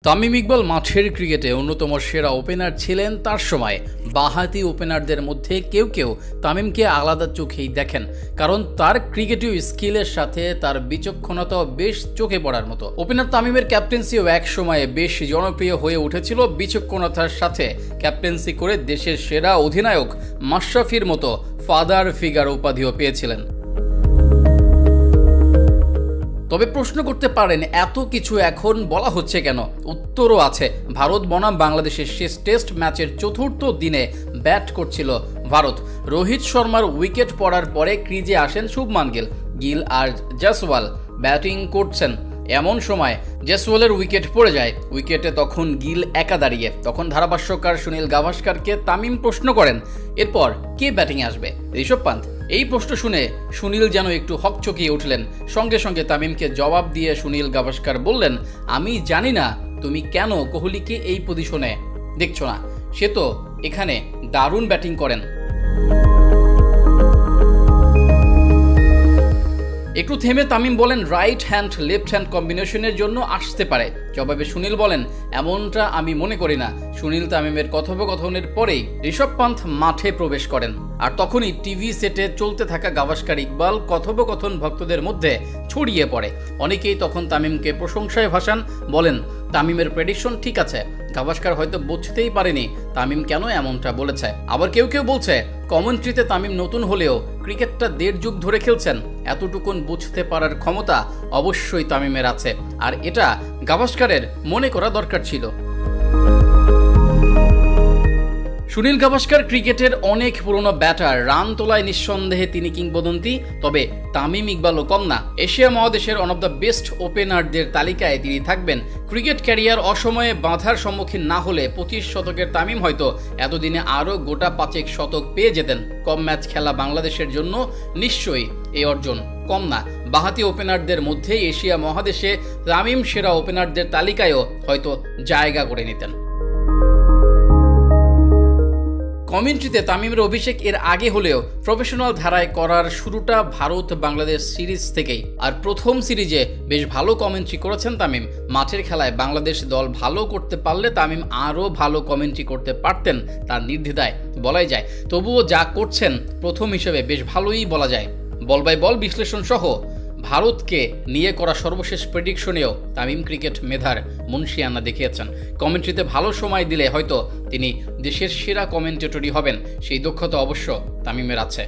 তামিম ইকবাল মাঠের ক্রিকেটে অন্যতম সেরা ওপেনার ছিলেন তার সময়। বাঁহাতি ওপেনারদের মধ্যে কেউ কেউ তামিমকে আলাদা চোখেই দেখেন, কারণ তার ক্রিকেটীয় স্কিলের সাথে তার বিচক্ষণতাও বেশ চোখে পড়ার মতো। ওপেনার তামিমের ক্যাপ্টেন্সিও এক সময়ে বেশ জনপ্রিয় হয়ে উঠেছিল বিচক্ষণতার সাথে। ক্যাপ্টেন্সি করে দেশের সেরা অধিনায়ক মাশরাফির মতো ফাদার ফিগার উপাধিও পেয়েছিলেন। তবে প্রশ্ন করতে পারেন, এত কিছু এখন বলা হচ্ছে কেন? উত্তরও আছে। ভারত বনাম বাংলাদেশের শেষ টেস্ট ম্যাচের চতুর্থ দিনে ব্যাট করছিল ভারত। রোহিত শর্মার উইকেট পড়ার পরে ক্রিজে আসেন শুভমান গিল আর জয়সওয়াল ব্যাটিং করছেন। এমন সময় জয়সওয়ালের উইকেট পড়ে যায়। উইকেটে তখন গিল একা দাঁড়িয়ে। তখন ধারাভাষ্যকার সুনীল গাভাস্কারকে তামিম প্রশ্ন করেন, এরপর কে ব্যাটিংয়ে আসবে? ঋষভ পান্থ। এই প্রশ্ন শুনে সুনীল যেন একটু হকচকিয়ে উঠলেন। সঙ্গে সঙ্গে তামিমকে জবাব দিয়ে সুনীল গাভাস্কার বললেন, আমি জানি না তুমি কেন কোহলিকে এই পজিশনে দেখছো না, সে তো এখানে দারুণ ব্যাটিং করেন। একটু থেমে তামিম বলেন, রাইট হ্যান্ড লেফট হ্যান্ড কম্বিনেশনের জন্য আসতে পারে। জবাবে সুনীল বলেন, এমনটা আমি মনে করি না। সুনীল তামিমের কথোপকথনের পরেই ঋষভ পান্থ মাঠে প্রবেশ করেন। আর তখনই টিভি সেটে চলতে থাকা গাভাস্কার ইকবাল কথোপকথন ভক্তদের মধ্যে ছড়িয়ে পড়ে। অনেকেই তখন তামিমকে প্রশংসায় ভাসান, বলেন তামিমের প্রেডিকশন ঠিক আছে। গাভাস্কার হয়তো বুঝতেই পারেনি তামিম কেন এমনটা বলেছে। আবার কেউ কেউ বলছে, কমেন্ট্রিতে তামিম নতুন হলেও ক্রিকেটটা 1.5 যুগ ধরে খেলছেন, এতটুকুন বুঝতে পারার ক্ষমতা অবশ্যই তামিমের আছে, আর এটা গাভাস্কারের মনে করা দরকার ছিল। সুনীল গাভাস্কার ক্রিকেটের অনেক পুরনো ব্যাটার, রান তোলায় নিঃসন্দেহে তিনি কিংবদন্তি। তবে তামিম ইকবালও কম না। এশিয়া মহাদেশের ওয়ান অফ দ্য বেস্ট ওপেনারদের তালিকায় তিনি থাকবেন। ক্রিকেট ক্যারিয়ার অসময়ে বাধার সম্মুখীন না হলে 25 শতকের তামিম হয়তো এতদিনে আরও গোটা 5 শতক পেয়ে যেতেন। কম ম্যাচ খেলা বাংলাদেশের জন্য নিশ্চয়ই এই অর্জন কম না। বাঁহাতি ওপেনারদের মধ্যে এশিয়া মহাদেশে তামিম সেরা ওপেনারদের তালিকায়ও হয়তো জায়গা করে নিতেন। কমেন্ট্রিতে তামিমের অভিষেক এর আগে হলেও প্রফেশনাল ধারায় করার শুরুটা ভারত বাংলাদেশ সিরিজ থেকেই। আর প্রথম সিরিজে বেশ ভালো কমেন্ট্রি করেছেন তামিম। মাঠের খেলায় বাংলাদেশ দল ভালো করতে পারলে তামিম আরও ভালো কমেন্ট্রি করতে পারতেন, তার নির্দ্বিধায় বলাই যায়। তবুও যা করছেন প্রথম হিসেবে বেশ ভালোই বলা যায়। বল বাই বল বিশ্লেষণ সহ ভারতকে নিয়ে করা সর্বশেষ প্রেডিকশনেও তামিম ক্রিকেট মেধার মুনশিয়ানা দেখিয়েছেন। কমেন্ট্রিতে ভালো সময় দিলে হয়তো তিনি দেশের সেরা কমেন্টেটরই হবেন, সেই দক্ষতা অবশ্য তামিমের আছে।